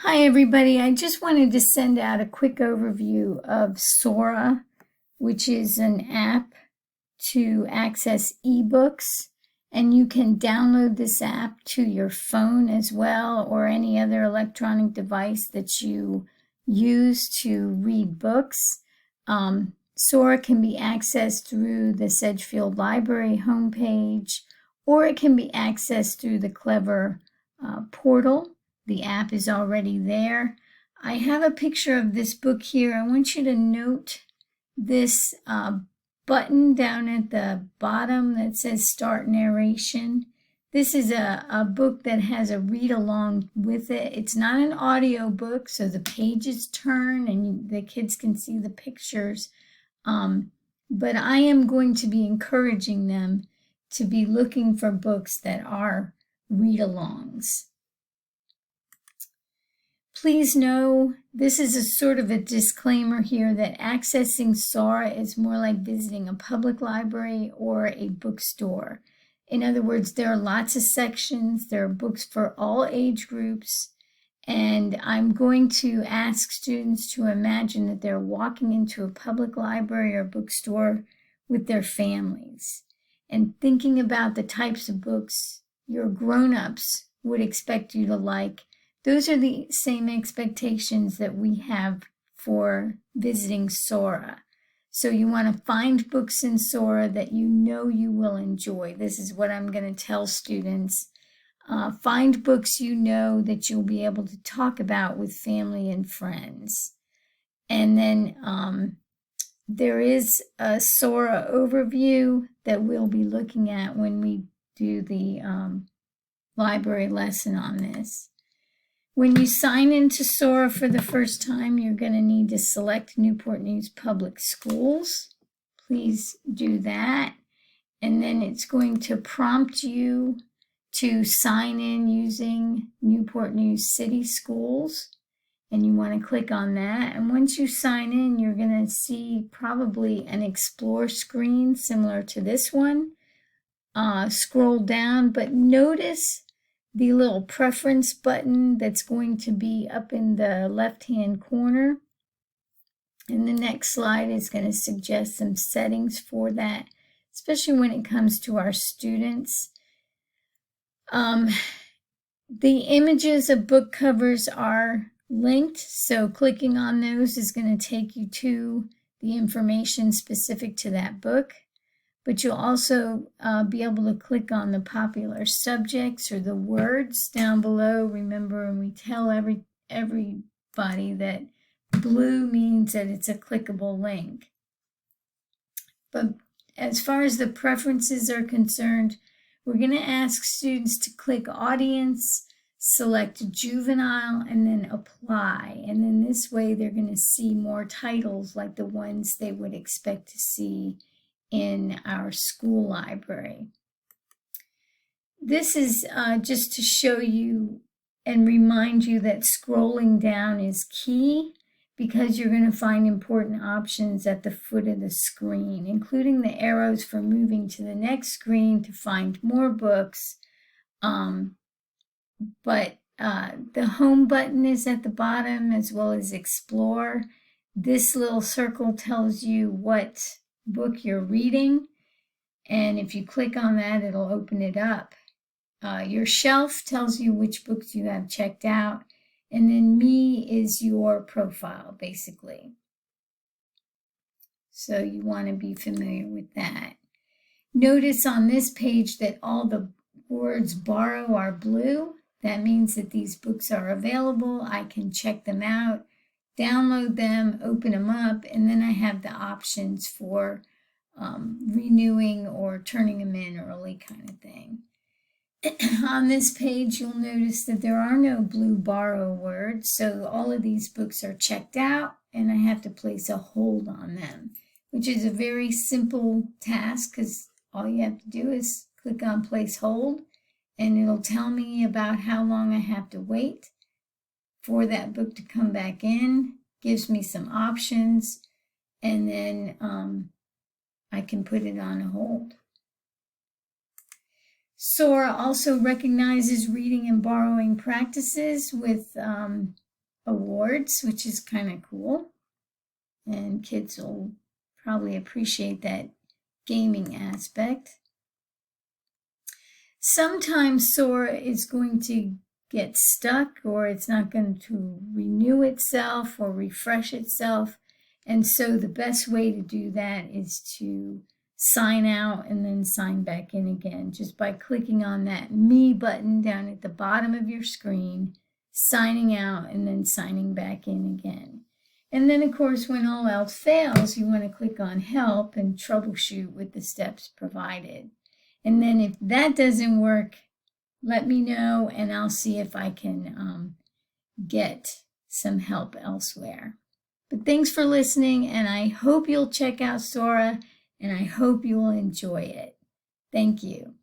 Hi, everybody. I just wanted to send out a quick overview of SORA, which is an app to access eBooks. And you can download this app to your phone as well, or any other electronic device that you use to read books. SORA can be accessed through the Sedgefield Library homepage, or it can be accessed through the Clever portal. The app is already there. I have a picture of this book here. I want you to note this button down at the bottom that says Start Narration. This is a book that has a read along with it. It's not an audio book, so the pages turn and the kids can see the pictures. But I am going to be encouraging them to be looking for books that are read-alongs. Please know, this is a sort of a disclaimer here that accessing SORA is more like visiting a public library or a bookstore. In other words, there are lots of sections, there are books for all age groups, and I'm going to ask students to imagine that they're walking into a public library or bookstore with their families and thinking about the types of books your grown-ups would expect you to like. Those are the same expectations that we have for visiting SORA. So you want to find books in SORA that you know you will enjoy. This is what I'm going to tell students. Find books you know that you'll be able to talk about with family and friends. And then there is a SORA overview that we'll be looking at when we do the library lesson on this. When you sign into SORA for the first time, you're going to need to select Newport News Public Schools. Please do that. And then it's going to prompt you to sign in using Newport News City Schools. And you want to click on that. And once you sign in, you're going to see probably an Explore screen similar to this one. Scroll down, but notice the little preference button that's going to be up in the left-hand corner. And the next slide is going to suggest some settings for that, especially when it comes to our students. The images of book covers are linked, so clicking on those is going to take you to the information specific to that book. But you'll also be able to click on the popular subjects or the words down below. Remember, when we tell everybody that blue means that it's a clickable link. But as far as the preferences are concerned, we're going to ask students to click Audience, select Juvenile, and then Apply. And then this way they're going to see more titles like the ones they would expect to see in our school library. This is just to show you and remind you that scrolling down is key, because you're going to find important options at the foot of the screen, including the arrows for moving to the next screen to find more books. But the home button is at the bottom, as well as Explore. This little circle tells you what book you're reading, and if you click on that, it'll open it up. Your shelf tells you which books you have checked out, and then Me is your profile, basically. So you want to be familiar with that. Notice on this page that all the words borrow are blue. That means that these books are available. I can check them out, download them, open them up, and then I have the options for renewing or turning them in early kind of thing. On this page, you'll notice that there are no blue borrow words, so all of these books are checked out, and I have to place a hold on them, which is a very simple task, because all you have to do is click on Place Hold, and it'll tell me about how long I have to wait for that book to come back in, gives me some options, and then I can put it on a hold. SORA also recognizes reading and borrowing practices with awards, which is kind of cool. And kids will probably appreciate that gaming aspect. Sometimes SORA is going to get stuck, or it's not going to renew itself or refresh itself. And so the best way to do that is to sign out and then sign back in again, just by clicking on that Me button down at the bottom of your screen, signing out and then signing back in again. And then, of course, when all else fails, you want to click on Help and troubleshoot with the steps provided. And then if that doesn't work, let me know and I'll see if I can get some help elsewhere. But thanks for listening, and I hope you'll check out SORA, and I hope you will enjoy it. Thank you.